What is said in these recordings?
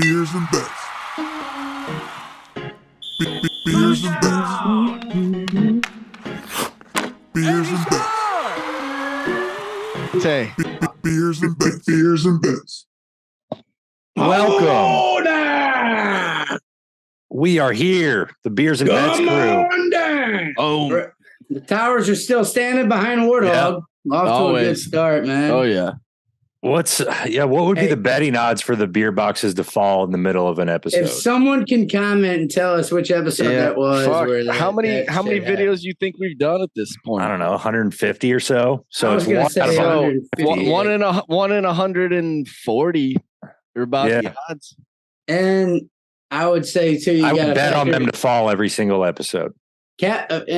Beers and bets. Beers and bets. Beers and bets. Say, Beers and bets. Beers and bets. Welcome. Down. We are here, the Beers and Bets Come crew. on down. Oh, The Towers are still standing behind Warthog. Off to a good Always. start, man. oh yeah. what would be Hey. the betting odds for the beer boxes to fall in the middle of an episode? If someone can comment and tell us which episode that was, Fuck. where that, How many that videos shit happened. you think we've done at this point? I don't know, 150 or so. I So was it's gonna one say out of so, 158. one in 140 are about the Yeah. odds. And I would say too, you I got would to bet on factor them to fall every single episode. and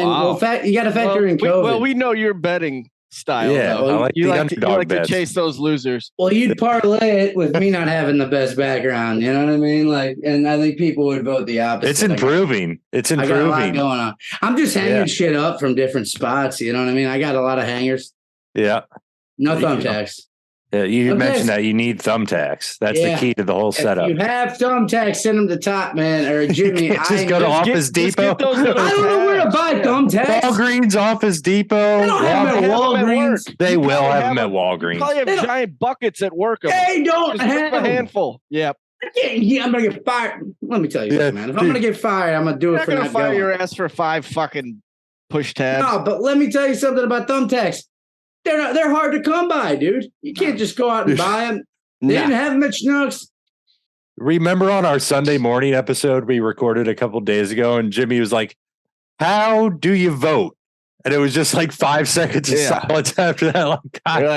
Wow. you got to factor in COVID. Well, we know your betting style. Yeah, though. I like you the like underdog to bets. chase those losers. Well, you'd parlay it with me not having the best background. You know what I mean? Like, and I think people would vote the opposite. It's improving. It's I got a lot improving. going on. I'm just hanging Yeah. shit up from different spots. You know what I mean? I got a lot of hangers. Yeah. No Yeah. thumbtacks. You Okay. mentioned that you need thumbtacks. That's Yeah. the key to the whole setup. If you have thumbtacks, send them to Top Man or Jimmy. Just go to Office Just Depot. get those little I don't know where to tabs. buy Yeah. thumbtacks. Walgreens, Office Depot. They don't have them They at have 'em at Walgreens. They You will probably have them at You Walgreens. probably have They don't- giant buckets at work. Of them. They don't Just have a them. handful. Yeah. Yeah, I'm gonna get fired. Let me tell you, Yeah, what, man. If I'm dude. gonna get fired, I'm gonna do You're it not for gonna not fire going. your ass for 5 fucking push tabs. No, but let me tell you something about thumbtacks. They're hard to come by, dude. You can't just go out and buy them. They Nah. didn't have them at Schnucks. Remember on our Sunday morning episode we recorded a couple days ago, and Jimmy was like, "How do you vote?" And it was just like 5 seconds of Yeah. silence after that. Like,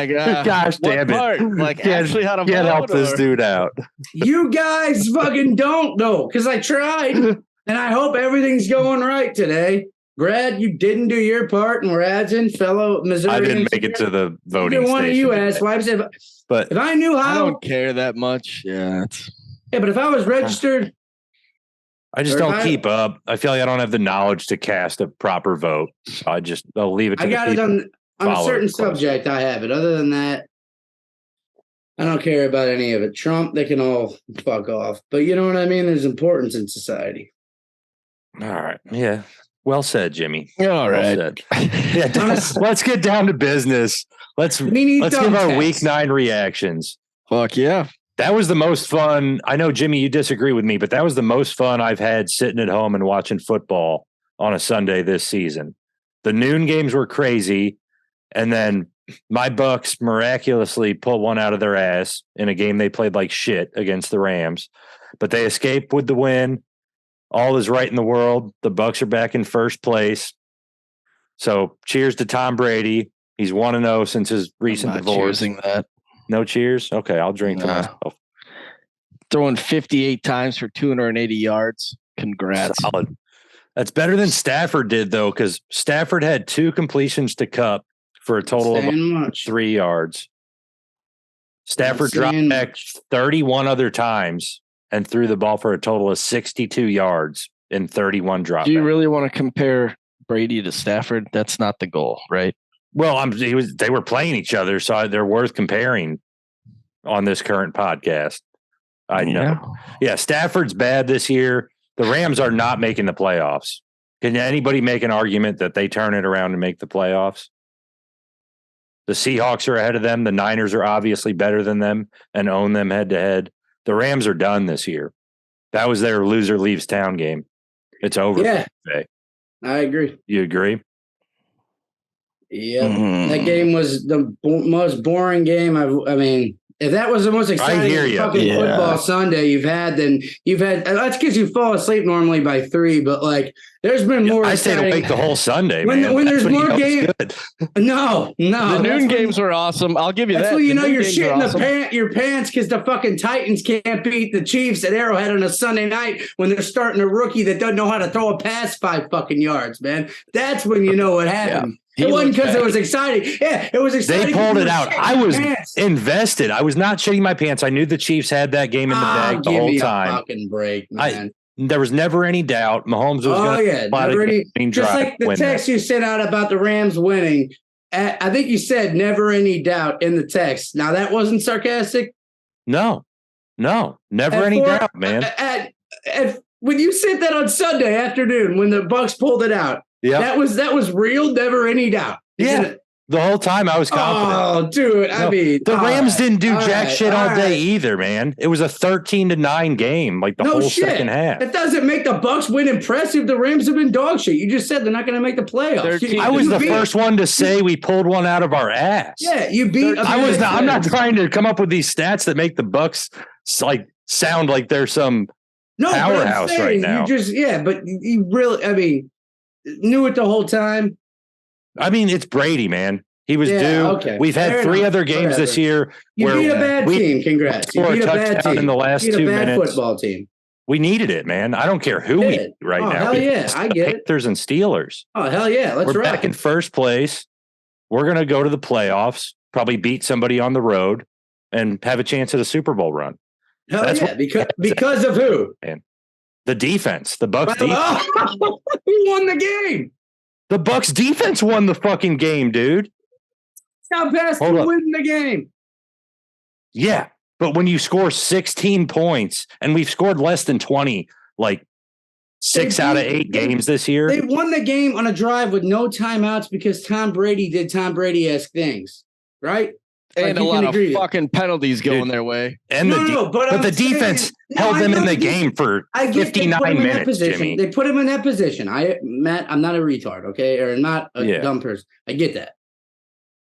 You're God, like, gosh what damn it! part? Like Can't- actually how to Can't vote, help this or- dude out. You guys fucking don't know, because I tried, and I hope everything's going right today. Brad, you didn't do your part, and Radson, fellow Missouri. I didn't make it to the voting Either one of you station. asswipes. But If I knew I how, don't care that much. Yeah, it's but if I was registered, I just Or don't if I- keep up. I feel like I don't have the knowledge to cast a proper vote. So I'll leave it to I the got it people. on a follow certain it closely. subject. I have it. Other than that, I don't care about any of it. Trump, they can all fuck off. But you know what I mean? There's importance in society. All right. Yeah. Well said, Jimmy. all Well right. said. Yeah, Honest- let's get down to business. Let's We need give our thumbtacks. week 9 reactions. Fuck yeah. That was the most fun. I know, Jimmy, you disagree with me, but that was the most fun I've had sitting at home and watching football on a Sunday this season. The noon games were crazy, and then my Bucks miraculously pulled one out of their ass in a game they played like shit against the Rams, but they escaped with the win. All is right in the world. The Bucks are back in first place. So cheers to Tom Brady. He's 1-0 since his recent I'm not divorce. choosing that. No cheers? Okay, I'll drink for Nah. myself. Throwing 58 times for 280 yards. Congrats. Solid. That's better than Stafford did, though, because Stafford had 2 completions to Cup for a total of Saying much. 3 yards. Stafford Not saying dropped back much. 31 other times and threw the ball for a total of 62 yards in 31 dropbacks. Do you really want to compare Brady to Stafford? That's not the goal, right? Well, they were playing each other, so they're worth comparing on this current podcast. I know. Yeah, Stafford's bad this year. The Rams are not making the playoffs. Can anybody make an argument that they turn it around and make the playoffs? The Seahawks are ahead of them. The Niners are obviously better than them and own them head to head. The Rams are done this year. That was their loser leaves town game. It's over. Yeah. today. I agree. You agree? Yep. Mhm. That game was the most boring game. I mean, if that was the most exciting hear ya. fucking Yeah. football Sunday you've had, then you've had. That's because you fall asleep normally by 3. But like, there's been more. I stayed exciting- awake the whole Sunday, When- man. when That's there's when you more know it's game- good. No. The that's noon when- games were awesome. I'll give you That's that. when you The know noon you're games were shitting awesome. your pants because the fucking Titans can't beat the Chiefs at Arrowhead on a Sunday night when they're starting a rookie that doesn't know how to throw a pass 5 fucking yards, man. That's when you know what happened. He It wasn't looked because it bad. was exciting. Yeah, it was exciting. They 'cause pulled you it were out. shitting I your was pants. invested. I was not shitting my pants. I knew the Chiefs had that game in the bag the give whole me a time. fucking break, man. There was never any doubt. Mahomes was Oh going to yeah, never any, just like the win text you sent out about the Rams winning. I think you said never any doubt in the text. Now that wasn't sarcastic. No, No, never At any four- doubt, man. When you said that on Sunday afternoon, when the Bucks pulled it out, Yeah, that was real, never any doubt. yeah. The whole time I was confident. Oh, dude! I mean, The Rams didn't do all jack right, shit all day right. either, man. It was a 13-9 game, like the No whole shit. second half. That doesn't make the Bucks win impressive. The Rams have been dog shit. You just said they're not going to make the playoffs. 13 I was You the beat- first one to say we pulled one out of our ass. Yeah, you beat. I'm not trying to come up with these stats that make the Bucks like sound like they're some but I'm powerhouse right saying, now. But you really, I mean, knew it the whole time. I mean, it's Brady, man. He was Yeah, due. okay. We've had Fair 3 enough. other games this Whatever. year You where beat a bad we team. Congrats. You scored beat a a bad touchdown team. in the last You beat 2 a bad minutes. football team. We needed it, man. I don't care who we Did. beat right Oh, now. hell We yeah, beat I the get it. Panthers and Steelers. Oh hell yeah, let's We're rock. back in first place. We're going to go to the playoffs, probably beat somebody on the road, and have a chance at a Super Bowl run. Hell That's yeah, what- because of who? The defense, the Bucks defense. Oh, who won the game? The Bucks defense won the fucking game, dude. How fast Hold to up. win the game? Yeah, but when you score 16 points, and we've scored less than 20, like 6 out of 8 games this year. They won the game on a drive with no timeouts because Tom Brady did Tom Brady-esque things, right? And Like, a you lot can of agree. fucking penalties going Dude. their way. And But the defense held them in the game for I get they 59 put him in that minutes, position. Jimmy. They put him in that position. Matt, I'm not a retard, okay, or not a Yeah. dumb person. I get that.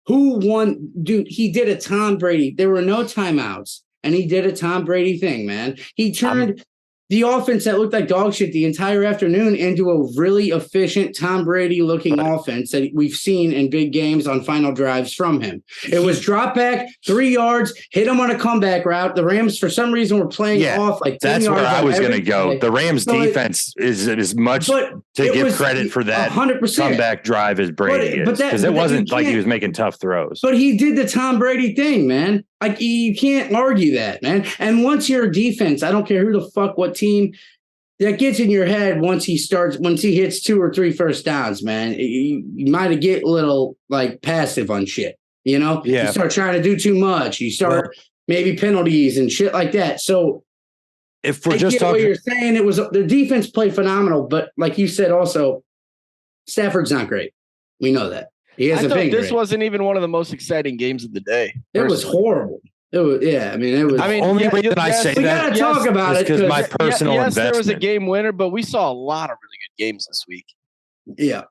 Who won? Dude, he did a Tom Brady. There were no timeouts, and he did a Tom Brady thing, man. He turned the offense that looked like dog shit the entire afternoon into a really efficient Tom Brady looking offense that we've seen in big games on final drives from him. It was drop back, 3 yards, hit him on a comeback route. The Rams, for some reason, were playing off like 10 That's yards where I on was going to every go. play. The Rams So defense is much but to it give was credit for that 100%. comeback drive as Brady But is. that- Because but it that you wasn't like he can't- was making tough throws. But he did the Tom Brady thing, man. Like, you can't argue that, man. And once you're a defense, I don't care who the fuck, what team, that gets in your head once he hits 2 or 3 first downs, man. You might get a little like passive on shit, you know? Yeah. You start trying to do too much. You start maybe penalties and shit like that. So If we're I just get what talking, you're saying. It was the defense played phenomenal, but like you said, also Stafford's not great. We know that. He I hasn't thought been this great. wasn't even one of the most exciting games of the day. It was horrible. It was, yeah. I mean, it was. I mean, only yeah, reason I yes, say we that gotta talk about is it because my because personal yes, there was a investment. game winner, but we saw a lot of really good games this week. yeah,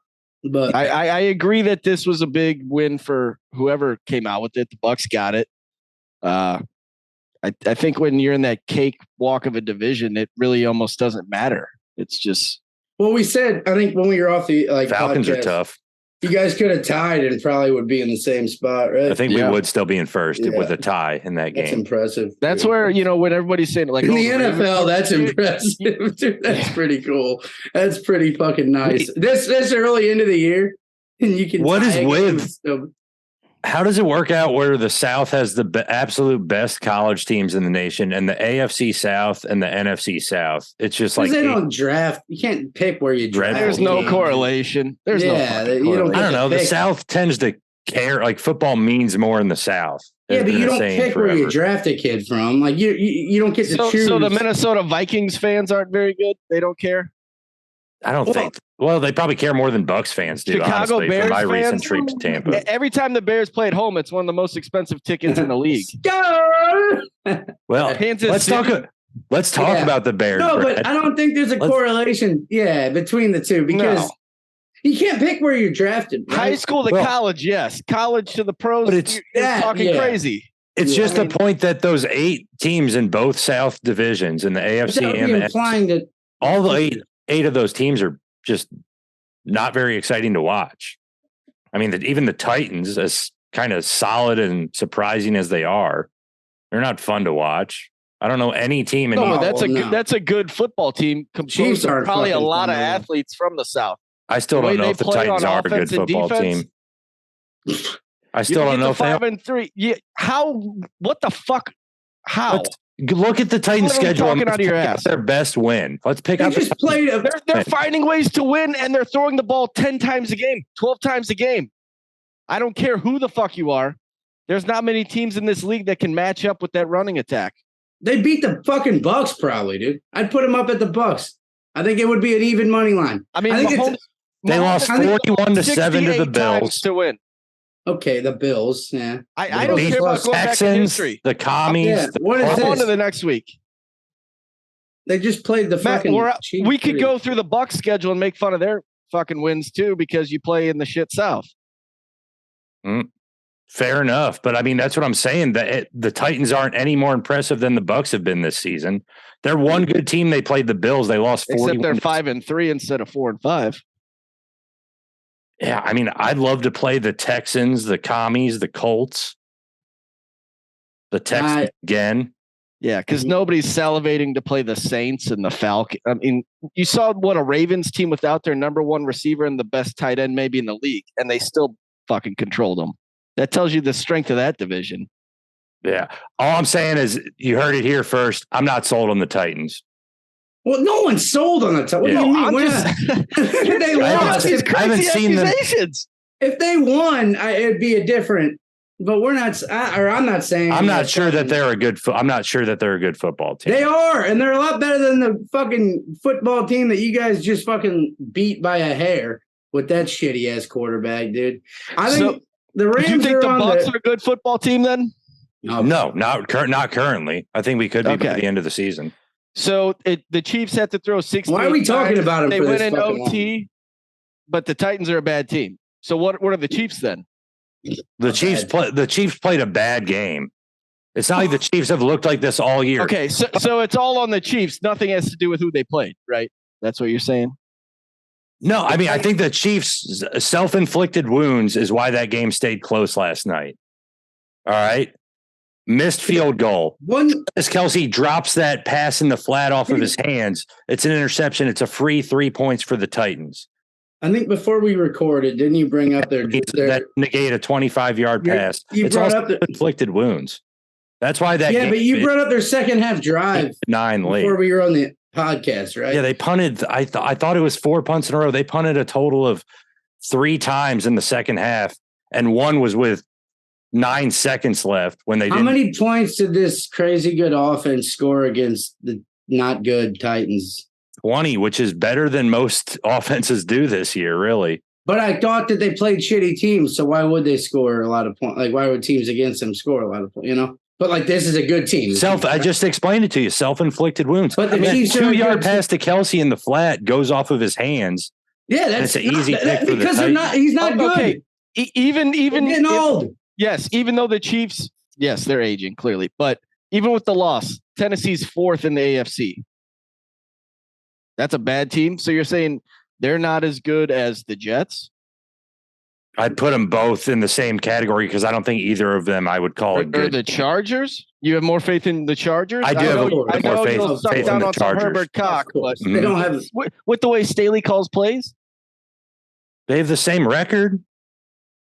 but I agree that this was a big win for whoever came out with it. The Bucks got it. I think when you're in that cakewalk of a division, it really almost doesn't matter. It's just well, we said I think when we were off the Falcons podcast, are tough. you guys could have tied and probably would be in the same spot, right? I think we Yeah. would still be in first Yeah. with a tie in that That's game. impressive. that's Yeah. where when everybody's saying like In oh, the Ravens NFL, are- that's impressive. Dude, that's pretty cool. That's pretty fucking nice. This early into the year, and you can. What tie is a game with- and still- How does it work out where the South has the absolute best college teams in the nation and the AFC South and the NFC South? It's just like Because they don't draft. You can't pick where you draft. There's no teams. correlation. There's no Yeah, fucking you don't correlation. I don't know. The pick. South tends to care. Like football means more in the South. Yeah, It's but been you the don't same pick where you forever. draft a kid from. Like you don't get to choose. So the Minnesota Vikings fans aren't very good. They don't care. I don't think. Well, they probably care more than Bucks fans do. Chicago honestly, Bears from my recent fans? trip to Tampa. Every time the Bears play at home, it's one of the most expensive tickets in the league. Go! Well, Kansas let's talk. City- Let's talk Yeah. about the Bears. No, Brad. but I don't think there's a Let's- correlation. Yeah, between the two because No. you can't pick where you're drafted. Right? High school to Well- college, yes. College to the pros, But it's- you're Yeah, talking yeah. crazy. It's Yeah, just I mean- the point that those 8 teams in both South divisions in the AFC Without and the NFC, implying that all the eight of those teams are just not very exciting to watch. I mean, even the Titans, as kind of solid and surprising as they are, they're not fun to watch. I don't know any team in No, Oh, but that's a no. good, that's a good football team. Chiefs Composed of aren't probably a fucking lot of fun to watch. athletes from the South. I still the way don't know they if the play Titans on are a good offense and football defense. team. I still don't know if they are. 5-3. Yeah, how? What the fuck? How? Let's look at the Titans Literally schedule. talking And let's out of your pick out ass. their best win. Let's pick they out the just played a They're finding ways to win, and they're throwing the ball 10 times a game, 12 times a game. I don't care who the fuck you are. There's not many teams in this league that can match up with that running attack. They beat the fucking Bucks probably, dude. I'd put them up at the Bucks. I think it would be an even money line. I mean, they lost 41-7 to the Bills to win. Okay, the Bills. Yeah, I don't care about going back in history. The commies. Yeah. What is I'm on this? to the next week. They just played the fucking. Chiefs. We could go through the Bucs schedule and make fun of their fucking wins too, because you play in the shit South. Fair enough, but I mean that's what I'm saying. That the Titans aren't any more impressive than the Bucs have been this season. They're one good team. They played the Bills. They lost 40. Except they're 5-3 instead of 4-5. Yeah, I mean, I'd love to play the Texans, the Commies, the Colts, the Texans again. Yeah, because nobody's salivating to play the Saints and the Falcons. I mean, you saw what a Ravens team without their number one receiver and the best tight end maybe in the league, and they still fucking controlled them. That tells you the strength of that division. Yeah. All I'm saying is you heard it here first. I'm not sold on the Titans. Well, no one's sold on the Titans. What do you mean? They lost. I haven't seen them. If they won, it'd be a different. But we're not. I'm not saying. I'm not sure that they're a good. I'm not sure that they're a good football team. They are, and they're a lot better than the fucking football team that you guys just fucking beat by a hair with that shitty ass quarterback, dude. I think the Rams. Do you think the Bucs are a good football team then? No, not currently. I think we could be by the end of the season. So the Chiefs had to throw 60. Why are we talking about them? They went in OT, but the Titans are a bad team. So what are the Chiefs then? The Chiefs played a bad game. It's not like the Chiefs have looked like this all year. Okay, so it's all on the Chiefs. Nothing has to do with who they played, right? That's what you're saying? No, I mean, I think the Chiefs' self-inflicted wounds is why that game stayed close last night. All right. Missed field goal. As Kelsey drops that pass in the flat off of his hands, it's an interception. It's a free 3 points for the Titans. I think before we recorded, didn't you bring up their that negate a 25-yard pass? It's brought up inflicted wounds. That's why that. Yeah, but you brought up their second half drive 9 late before we were on the podcast, right? Yeah, they punted. I thought it was 4 punts in a row. They punted a total of 3 times in the second half, and one was with 9 seconds left when they. How many points did this crazy good offense score against the not good Titans? 20, which is better than most offenses do this year, really. But I thought that they played shitty teams, so why would they score a lot of points? Like, why would teams against them score a lot of points? You know. But like, this is a good team. I just explained it to you. Self-inflicted wounds. But the Chiefs 2-yard pass to Kelsey in the flat goes off of his hands. Yeah, that's an easy pick for because the he's not good. Okay. Even getting old. Yes, even though the Chiefs, yes, they're aging clearly, but even with the loss, Tennessee's 4th in the AFC. That's a bad team. So you're saying they're not as good as the Jets? I'd put them both in the same category because I don't think either of them I would call it good. Or the Chargers? You have more faith in the Chargers? I do have more faith in the Chargers. Herbert Cock, but they don't have with the way Staley calls plays. They have the same record.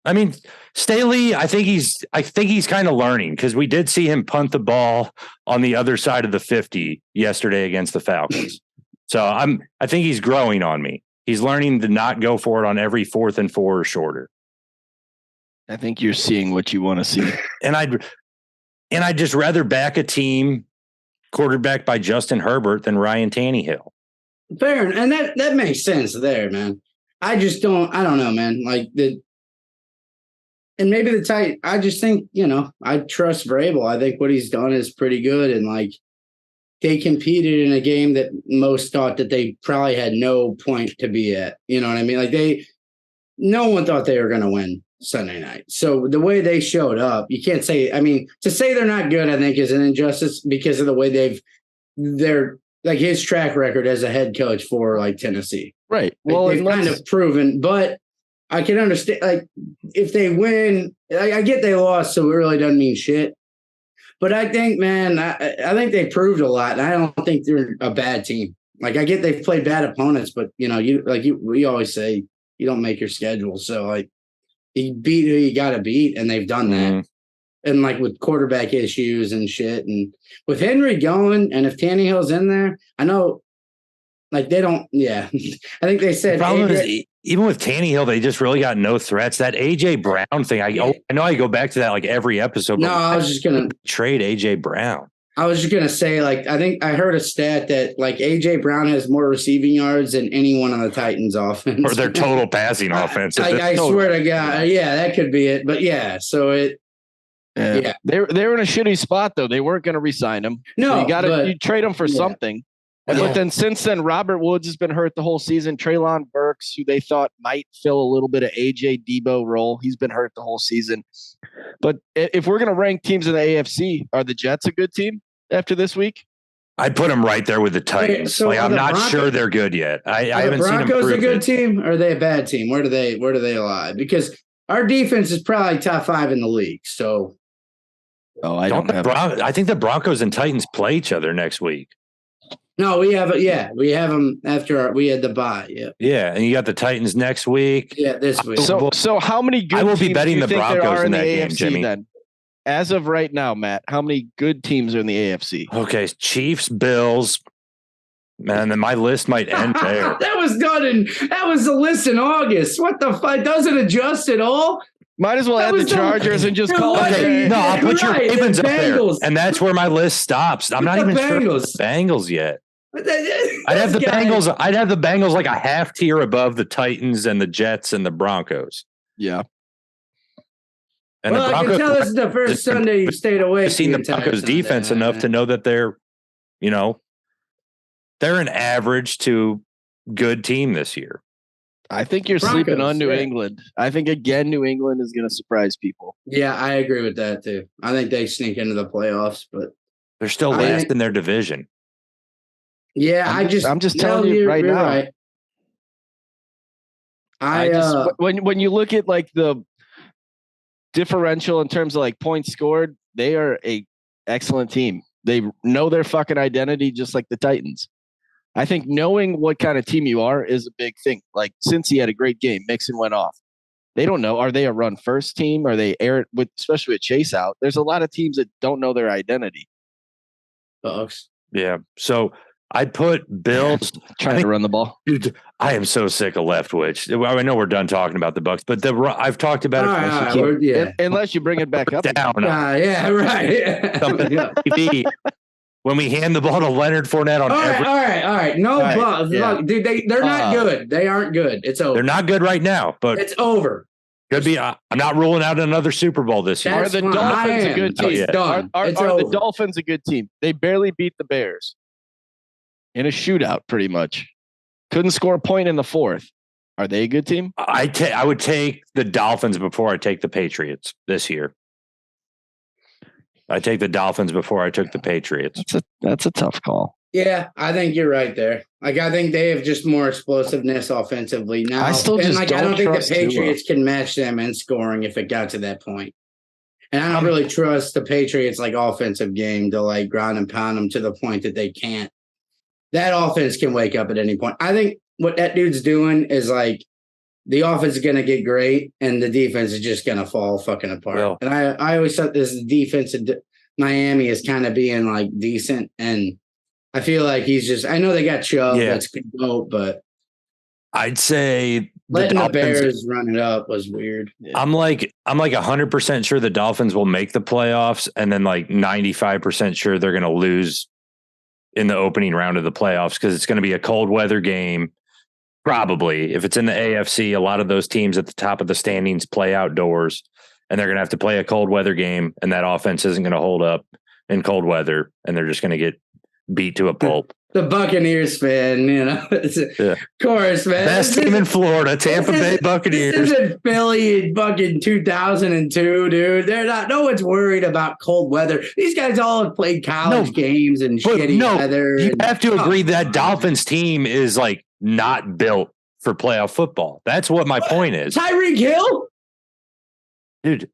I mean, Staley, I think he's kind of learning because we did see him punt the ball on the other side of the 50 yesterday against the Falcons. So I think he's growing on me. He's learning to not go for it on every 4th and 4 or shorter. I think you're seeing what you want to see. And I'd just rather back a team quarterbacked by Justin Herbert than Ryan Tannehill. Fair, and that makes sense there, man. I don't know, man. Like and maybe the tight. I just think, I trust Vrabel. I think what he's done is pretty good, and like they competed in a game that most thought that they probably had no point to be at. You know what I mean? Like no one thought they were going to win Sunday night. So the way they showed up, you can't say. I mean, to say they're not good, I think is an injustice because of the way they're like his track record as a head coach for like Tennessee. Right. Well, they've kind of proven, but I can understand, like, if they win, I get they lost, so it really doesn't mean shit. But I think, man, I think they proved a lot, and I don't think they're a bad team. Like, I get they've played bad opponents, but, we always say, you don't make your schedule. So, like, you beat who you got to beat, and they've done that. And, like, with quarterback issues and shit, and with Henry going, and if Tannehill's in there, I know, like, they don't, I think they said. The problem is, even with Tannehill, they just really got no threats. That A.J. Brown thing, I know I go back to that like every episode. No, I was just going to trade A.J. Brown. I was just gonna say, like, I think I heard a stat that like AJ Brown has more receiving yards than anyone on the Titans offense. Or their total passing offense. I swear to God, yeah, that could be it. But yeah, so yeah. They were in a shitty spot though. They weren't going to re-sign him. No, so you trade him for something. But then since then, Robert Woods has been hurt the whole season. Treylon Burks, who they thought might fill a little bit of AJ Debo role, he's been hurt the whole season. But if we're going to rank teams in the AFC, are the Jets a good team after this week? I'd put them right there with the Titans. So I'm not sure they're good yet. I haven't seen them. Broncos a good team, or are they a bad team? Where do they lie? Because our defense is probably top 5 in the league. So, I think the Broncos and Titans play each other next week. No, we have them after we had the bye. Yeah, and you got the Titans next week. Yeah, this week. So how many good? I will be teams betting do you the think there Broncos are in that the game, AFC, Jimmy. Then, as of right now, Matt, how many good teams are in the AFC? Okay, Chiefs, Bills. Man, then my list might end there. That was the list in August. What the fuck? Doesn't adjust at all. Might as well add the Chargers and just call it. Okay, no, I'll put your Ravens up there, Bengals. and that's where my list stops. I'm not even sure Bengals. the Bengals yet. I'd have the Bengals. I'd have the Bengals like a half tier above the Titans and the Jets and the Broncos. Yeah. And well, the Broncos, I can tell this is the first Sunday you stayed away. I've seen the Broncos defense enough to know that they're an average to good team this year. I think you're sleeping on New England. I think again, New England is going to surprise people. Yeah, I agree with that too. I think they sneak into the playoffs, but they're still last in their division. Yeah, I'm just telling you right now. Right. When you look at like the differential in terms of like points scored, they are a excellent team. They know their fucking identity, just like the Titans. I think knowing what kind of team you are is a big thing. Like since he had a great game, Mixon went off. They don't know. Are they a run first team? Are they especially with Chase out? There's a lot of teams that don't know their identity. Bucks. Yeah. So I'd put Bills trying to run the ball. Dude, I am so sick of Leftwich. I know we're done talking about the Bucks, but I've talked about it. Unless you bring it back up. Down. Yeah, right. When we hand the ball to Leonard Fournette on all right. No, Bucks. Yeah. Dude, they're not good. They aren't good. It's over. They're not good right now, but it's over. Could be. I'm not ruling out another Super Bowl this year. Are the Dolphins a good team? Are the Dolphins a good team? They barely beat the Bears in a shootout, pretty much. Couldn't score a point in the fourth. Are they a good team? I would take the Dolphins before I take the Patriots this year. I take the Dolphins before I took the Patriots. That's a tough call. Yeah, I think you're right there. Like I think they have just more explosiveness offensively now. I don't think the Patriots can match them in scoring if it got to that point. And I don't really trust the Patriots like offensive game to like ground and pound them to the point that they can't. That offense can wake up at any point. I think what that dude's doing is like the offense is going to get great and the defense is just going to fall fucking apart. Well, and I always thought this defense in Miami is kind of being like decent. And I feel like I know they got Chubb. Yeah. That's good, but I'd say letting the Bears run it up was weird. Yeah. I'm like 100% sure the Dolphins will make the playoffs and then like 95% sure they're going to lose in the opening round of the playoffs because it's going to be a cold weather game. Probably. If it's in the AFC, a lot of those teams at the top of the standings play outdoors, and they're going to have to play a cold weather game, and that offense isn't going to hold up in cold weather, and they're just going to get beat to a pulp. The Buccaneers fan, of course, man. Best team in Florida, Tampa Bay Buccaneers. This isn't Philly in fucking 2002, dude. No one's worried about cold weather. These guys all have played college games and shitty weather. You have to agree that Dolphins team is like not built for playoff football. That's what my point is. Tyreek Hill? Dude,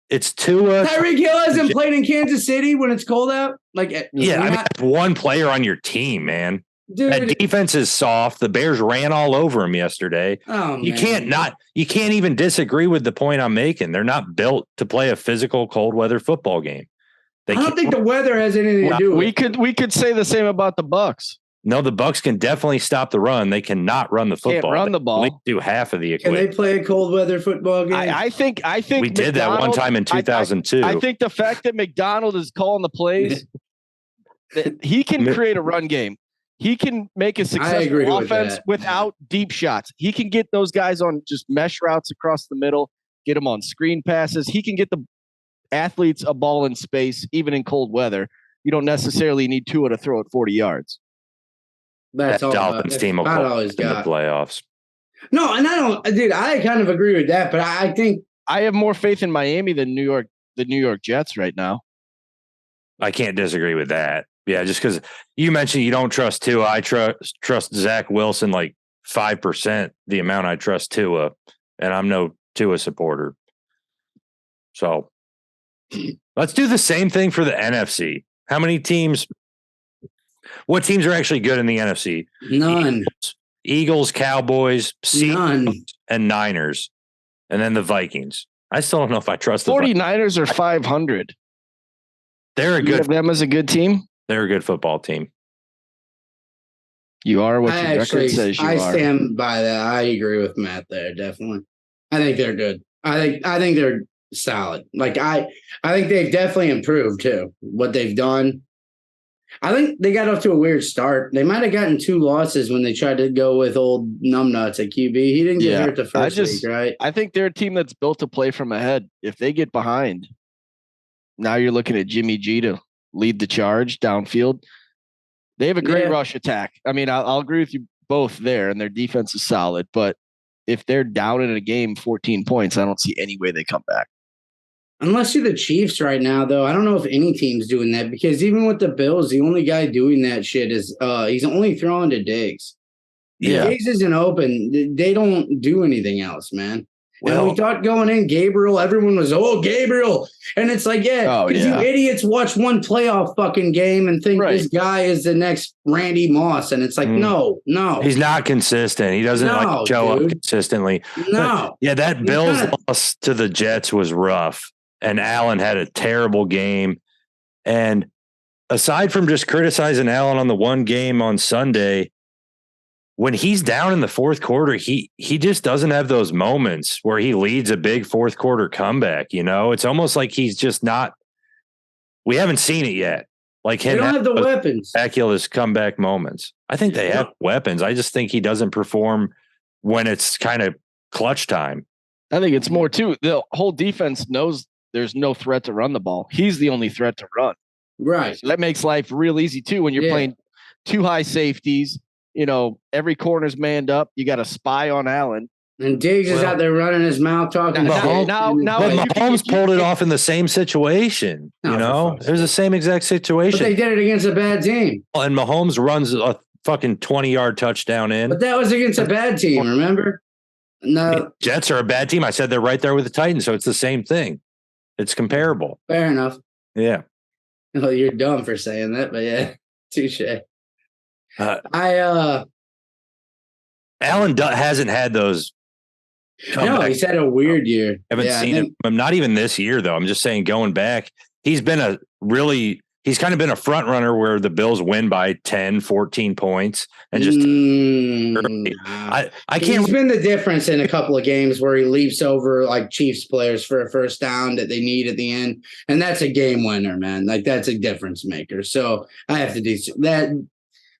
it's Tua. Tyreek Hill hasn't played in Kansas City when it's cold out? That's one player on your team, man. Dude. That defense is soft. The Bears ran all over him yesterday. You can't even disagree with the point I'm making. They're not built to play a physical cold weather football game. I don't think the weather has anything to do with it. We could say the same about the Bucks. No, the Bucks can definitely stop the run. They cannot run the football. Can't run the ball. They do half of the equipment. Can they play a cold weather football game? I think we did that one time in 2002. I think the fact that McDonald is calling the plays He can create a run game. He can make a successful offense without deep shots. He can get those guys on just mesh routes across the middle, get them on screen passes. He can get the athletes a ball in space, even in cold weather. You don't necessarily need Tua to throw it 40 yards. That's all. Dolphins team will always in the playoffs. No, and I don't, dude. I kind of agree with that, but I think I have more faith in Miami than the New York Jets right now. I can't disagree with that. Yeah, just because you mentioned you don't trust Tua, I trust Zach Wilson like 5% the amount I trust Tua, and I'm no Tua supporter. So let's do the same thing for the NFC. How many teams? What teams are actually good in the NFC? None. Eagles, Cowboys, None. Seahawks, and Niners, and then the Vikings. I still don't know if I trust the 49ers are 500. They're a good. You have them as a good team. They're a good football team. You are what your record says you are. I stand by that. I agree with Matt there. Definitely. I think they're good. I think they're solid. Like I think they've definitely improved too. What they've done. I think they got off to a weird start. They might have gotten 2 losses when they tried to go with old numbnuts at QB. He didn't get hurt the first week, right? I think they're a team that's built to play from ahead. If they get behind, now you're looking at Jimmy G to lead the charge downfield. They have a great rush attack. I mean, I'll agree with you both there, and their defense is solid. But if they're down in a game 14 points, I don't see any way they come back. Unless you're the Chiefs right now, though, I don't know if any team's doing that because even with the Bills, the only guy doing that shit is he's only throwing to Diggs. Yeah. Diggs isn't open. They don't do anything else, man. Well, and we thought going in, Gabriel, everyone was, Gabriel. And it's like, you idiots watch one playoff fucking game and think this guy is the next Randy Moss. And it's like, no. He's not consistent. He doesn't show up consistently. No. But, that Bills loss to the Jets was rough. And Allen had a terrible game. And aside from just criticizing Allen on the one game on Sunday, when he's down in the fourth quarter, he just doesn't have those moments where he leads a big fourth quarter comeback. You know, it's almost like he's just not. We haven't seen it yet. Like him, they don't have the weapons. Miraculous comeback moments. I think they have weapons. I just think he doesn't perform when it's kind of clutch time. I think it's more too. The whole defense knows there's no threat to run the ball. He's the only threat to run. Right. So that makes life real easy too when you're playing 2 high safeties. You know, every corner's manned up. You got a spy on Allen. And Diggs is out there running his mouth talking. Now, Mahomes pulled it off in the same situation. It was the same exact situation. But they did it against a bad team. And Mahomes runs a fucking 20-yard touchdown in. But that was against a bad team, remember? No. Jets are a bad team. I said they're right there with the Titans, so it's the same thing. It's comparable. Fair enough. Yeah. Oh, you're dumb for saying that, but yeah, touche. Allen hasn't had those. No, he's had a weird year. I haven't seen him. I'm not even this year, though. I'm just saying going back, he's kind of been a front runner where the Bills win by 10, 14 points. And just I can't. He's been the difference in a couple of games where he leaps over like Chiefs players for a first down that they need at the end. And that's a game winner, man. Like that's a difference maker. So I have to do that.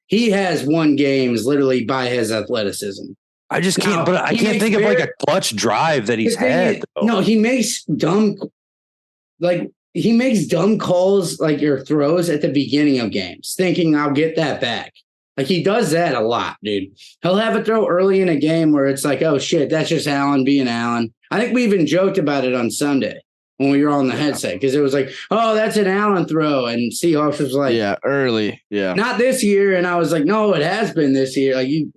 He has won games literally by his athleticism. I just can't, but I can't think of like a clutch drive that he's had. No, he makes dumb calls like your throws at the beginning of games, thinking I'll get that back. Like he does that a lot, dude. He'll have a throw early in a game where it's like, oh shit, that's just Allen being Allen. I think we even joked about it on Sunday when we were on the headset because it was like, oh, that's an Allen throw. And Seahawks was like, early. Yeah. Not this year. And I was like, no, it has been this year. Like you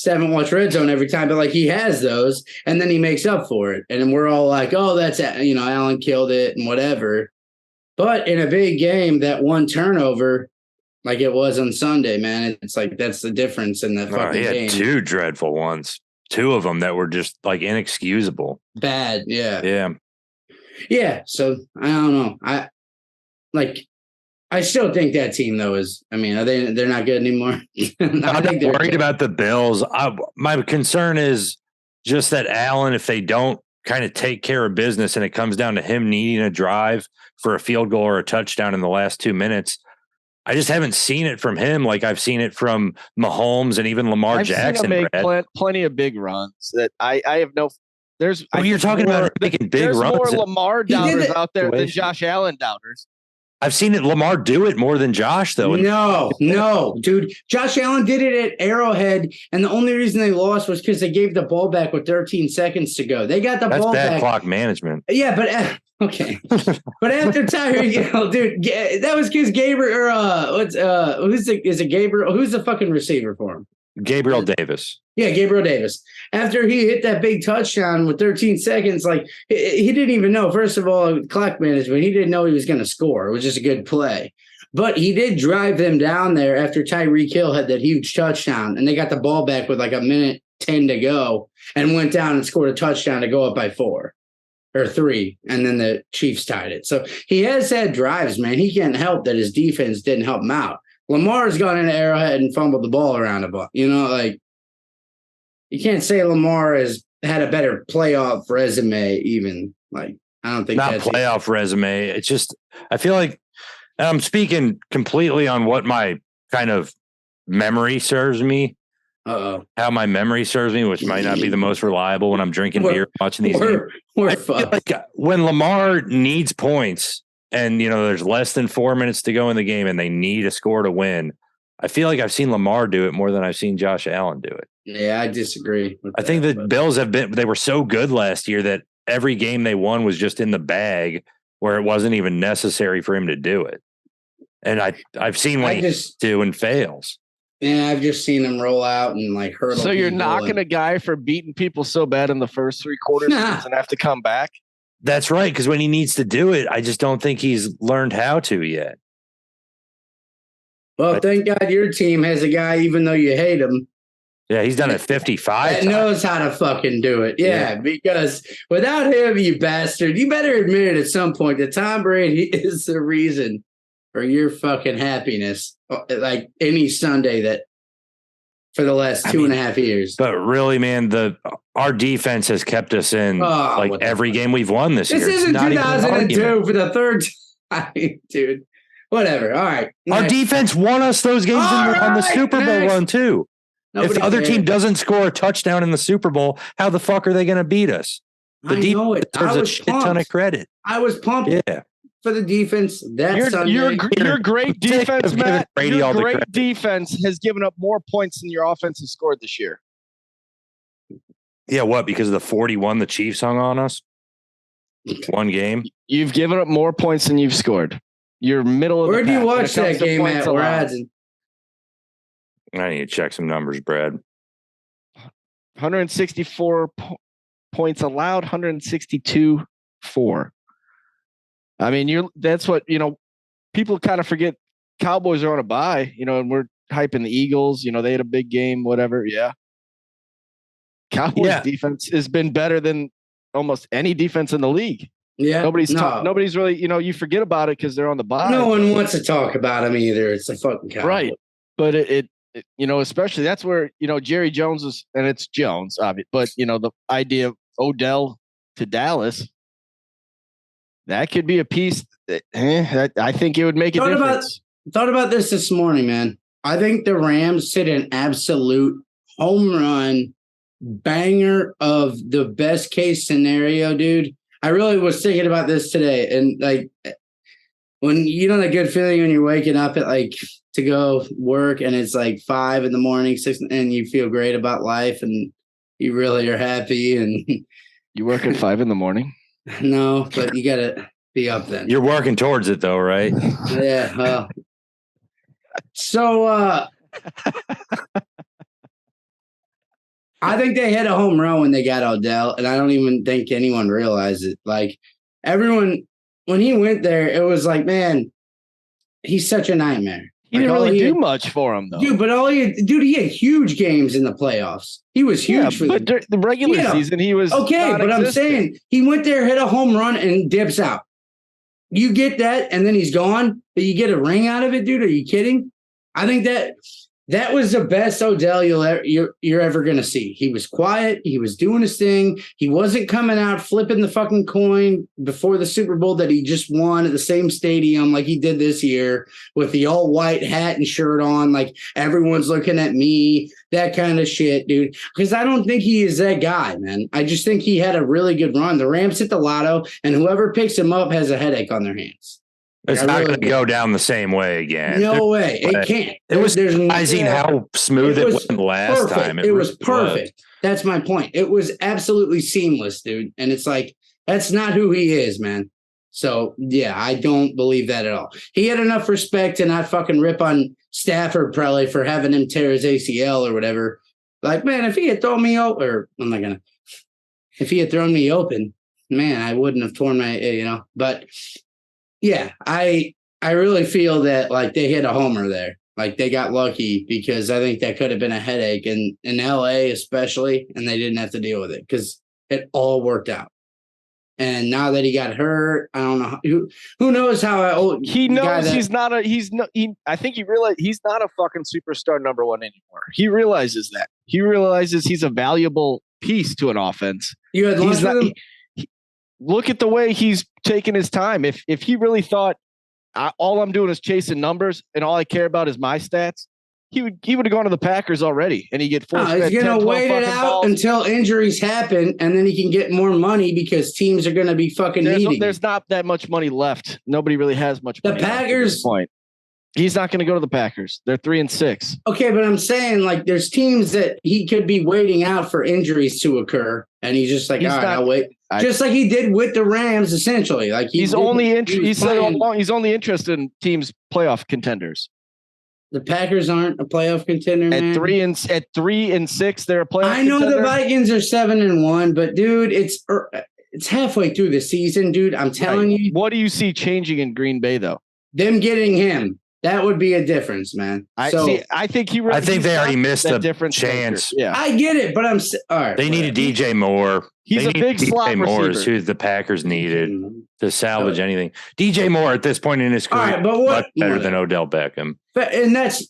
haven't watched Red Zone every time, but like he has those and then he makes up for it. And then we're all like, oh, that's, Allen killed it and whatever. But in a big game, that one turnover, like it was on Sunday, man, it's like that's the difference in that fucking game. He had 2 dreadful ones. 2 of them that were just like inexcusable. Bad, yeah. Yeah. Yeah, so I don't know. I still think that team though they're not good anymore. I'm not worried about the Bills. My concern is just that Allen, if they don't kind of take care of business and it comes down to him needing a drive for a field goal or a touchdown in the last 2 minutes, I just haven't seen it from him like I've seen it from Mahomes and even Lamar Jackson. Seen him make plenty of big runs that I have no. There's. Well, you're talking about making big runs. There's more Lamar doubters out there than Josh Allen doubters. I've seen it Lamar do it more than Josh, though. No, dude. Josh Allen did it at Arrowhead, and the only reason they lost was because they gave the ball back with 13 seconds to go. They got the ball back. That's bad clock management. Yeah, but okay. But after Tyreek Hill, dude, that was because Gabriel or is it Gabriel? Who's the fucking receiver for him? Gabriel Davis. Yeah, Gabriel Davis. After he hit that big touchdown with 13 seconds, like he didn't even know. First of all, clock management, he didn't know he was going to score. It was just a good play. But he did drive them down there after Tyreek Hill had that huge touchdown, and they got the ball back with like a minute 10 to go and went down and scored a touchdown to go up by 4 or 3, and then the Chiefs tied it. So he has had drives, man. He can't help that his defense didn't help him out. Lamar's gone into Arrowhead and fumbled the ball around a bunch. You know, like you can't say Lamar has had a better playoff resume. Even like I don't think not that's playoff resume. It's just I feel like I'm speaking completely on what my kind of memory serves me. How my memory serves me, which might not be the most reliable when I'm drinking beer, watching these games. We're fucked. Like when Lamar needs points. And, there's less than 4 minutes to go in the game and they need a score to win. I feel like I've seen Lamar do it more than I've seen Josh Allen do it. Yeah, I disagree. I think the Bills they were so good last year that every game they won was just in the bag where it wasn't even necessary for him to do it. And I've seen what he do and fails. Yeah, I've just seen him roll out and like hurdle. So you're knocking a guy for beating people so bad in the first 3 quarters and doesn't have to come back? That's right, because when he needs to do it, I just don't think he's learned how to yet. Well, thank God your team has a guy, even though you hate him. Yeah, he's done it 55 that times. Knows how to fucking do it. Yeah, because without him, you bastard, you better admit it at some point that Tom Brady is the reason for your fucking happiness. Like any Sunday that for the last 2.5 years. But really, man, our defense has kept us in every game we've won this year. This isn't 2002 for the third time, dude. Whatever. All right. Our defense won us those games on the Super Bowl run, too. If the other team doesn't score a touchdown in the Super Bowl, how the fuck are they going to beat us? The defense deserves a shit ton of credit. I was pumped. Yeah. For the defense, Sunday. Your great defense, Matt. Your great defense has given up more points than your offense has scored this year. Yeah, what? Because of the 41 the Chiefs hung on us? One game? You've given up more points than you've scored. You're middle of the pack. Where do you watch that game at? I need to check some numbers, Brad. 164 points allowed, 162-4. I mean, that's what, people kind of forget Cowboys are on a bye, and we're hyping the Eagles, they had a big game, whatever. Yeah. Cowboys defense has been better than almost any defense in the league. Yeah. Nobody's really, you forget about it because they're on the bye. No one wants to talk about them either. It's a fucking Cowboys. Right. But it especially that's where, Jerry Jones is, and it's Jones, obviously, but the idea of Odell to Dallas, that could be a piece that I think it would make a difference. Thought about this morning, man. I think the Rams hit an absolute home run banger of the best case scenario, dude. I really was thinking about this today. And like when that good feeling when you're waking up at to go work and it's 5 a.m, 6, and you feel great about life and you really are happy. And you work at 5 a.m? No, but you gotta be up then. You're working towards it though, right? Yeah. Well. So I think they hit a home run when they got Odell, and I don't even think anyone realized it. Like everyone, when he went there, it was like, man, he's such a nightmare. He didn't really do much for him, though. Dude, but he had huge games in the playoffs. He was huge for but the regular season, he was okay. But I'm saying he went there, hit a home run, and dips out. You get that, and then he's gone, but you get a ring out of it, dude. Are you kidding? I think That was the best Odell you're ever going to see. He was quiet. He was doing his thing. He wasn't coming out flipping the fucking coin before the Super Bowl that he just won at the same stadium like he did this year with the all white hat and shirt on. Like everyone's looking at me, that kind of shit, dude. Because I don't think he is that guy, man. I just think he had a really good run. The Rams hit the lotto, and whoever picks him up has a headache on their hands. It's not going to go down the same way again. No way. It can't. It was surprising how smooth it went last time. It was perfect. That's my point. It was absolutely seamless, dude. And it's like, that's not who he is, man. So, yeah, I don't believe that at all. He had enough respect to not fucking rip on Stafford probably for having him tear his ACL or whatever. Like, man, if he had thrown me open, or I'm not going to, if he had thrown me open, man, I wouldn't have torn my, but yeah, I really feel that like they hit a homer there. Like they got lucky because I think that could have been a headache in LA especially, and they didn't have to deal with it because it all worked out. And now that he got hurt, I don't know who knows how he knows I think he realized he's not a fucking superstar number one anymore. He realizes that. He realizes he's a valuable piece to an offense. You had lunch with him? Look at the way he's taking his time. If he really thought all I'm doing is chasing numbers and all I care about is my stats, he would have gone to the Packers already, and he get forced. He's going to wait it out until injuries happen, and then he can get more money because teams are going to be fucking needing. There's not that much money left. Nobody really has much money. The Packers point. He's not going to go to the Packers. They're 3-6. Okay, but I'm saying like there's teams that he could be waiting out for injuries to occur, and he's just like, I'll wait. Just like he did with the Rams, essentially. Like he's only interested in teams playoff contenders. The Packers aren't a playoff contender. At man. 3-6, they're a playoff. I know contender. the Vikings are 7-1, but dude, it's halfway through the season, dude. I'm telling you. What do you see changing in Green Bay though? Them getting him. That would be a difference, man. I think they already missed the difference chance. Maker. Yeah, I get it, but I'm all right. They needed DJ Moore. He's a big slot receiver. Is who the Packers needed to salvage anything. DJ Moore at this point in his career, much better than Odell Beckham. And that's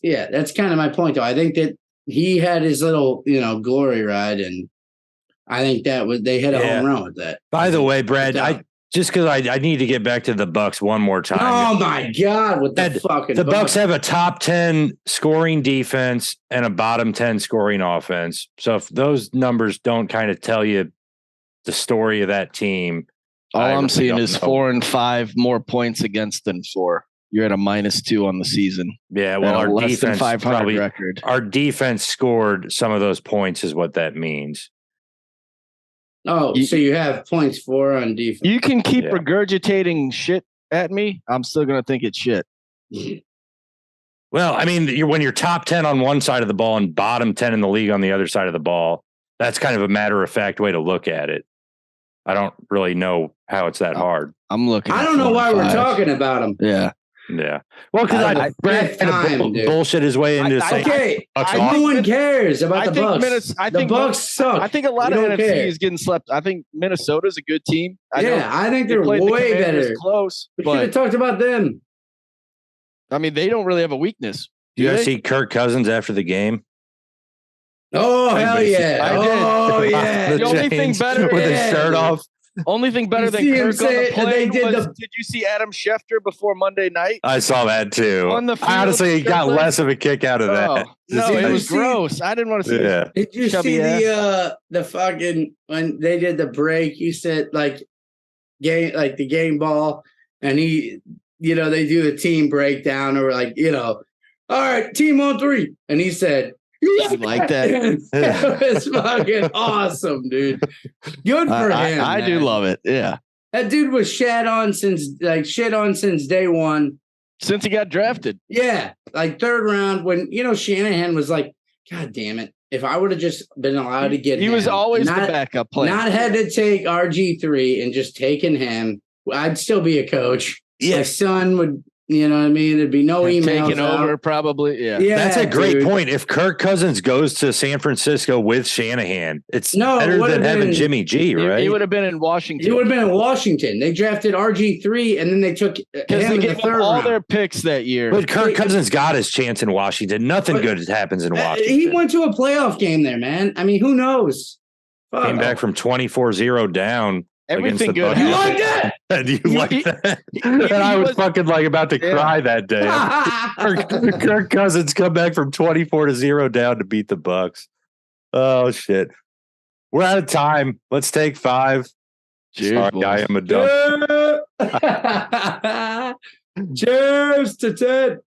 kind of my point, though. I think that he had his little, glory ride, and I think they hit a home run with that. By the way, Brad, just because I need to get back to the Bucs one more time. Oh my God! What the fucking the Bucs have a top 10 scoring defense and a bottom 10 scoring offense. So if those numbers don't kind of tell you the story of that team, all I'm seeing is 4 and 5 more points against than 4. You're at a -2 on the season. Yeah, well, our less defense than 500 record. Our defense scored some of those points, is what that means. Oh, so you have points 4 on defense. You can keep regurgitating shit at me. I'm still going to think it's shit. Well, I mean, when you're top 10 on one side of the ball and bottom 10 in the league on the other side of the ball, that's kind of a matter-of-fact way to look at it. I don't really know how it's that hard. I'm looking. I don't know why we're talking about them. Yeah. Yeah. Well, because Brad bullshit his way into saying, okay, no one cares about the Bucs. The Bucs suck. I think a lot of NFC is getting slept. I think Minnesota's a good team. I think they're way better. Close. We should have talked about them. I mean, they don't really have a weakness. Do you guys see Kirk Cousins after the game? Oh, hell yeah. Oh, yeah. The only thing better with his shirt off. Only thing better than Kirk on the plane did you see Adam Schefter before Monday night? I saw that too. On the field, honestly, he got less of a kick out of that. No, it was gross. I didn't want to see it. Did you see the fucking when they did the break? You said the game ball, and they do the team breakdown, or all right, team on 3, and he said. You like that? That was fucking awesome, dude. Good for him. I do love it. Yeah. That dude was shit on since day one. Since he got drafted. Yeah. Like 3rd round when, Shanahan was like, God damn it. If I would have just been allowed to get him. He was always the backup player. Not had to take RG3 and just taken him, I'd still be a coach. Yeah. My son would You know what I mean? There'd be no emails taking out. over, probably. Yeah. That's a great dude. point. If Kirk Cousins goes to San Francisco with Shanahan, it's No, it better would've than having been- Jimmy G, right? He would have been in Washington. He would have been in Washington. They drafted RG3, and then they took because him they in the gave third up all round. their picks that year. But Kirk Cousins got his chance in Washington. Nothing But- good happens in Washington. He went to a playoff game there, man. I mean, who knows? Fuck. Came back from 24-0 down. Everything against the good. Bucks. You like that? And you like that? And I was fucking like about to cry that day. Kirk Cousins come back from 24-0 down to beat the Bucks. Oh shit. We're out of time. Let's take 5. Cheers, Sorry, boys. I am a dumb. Cheers to Ted.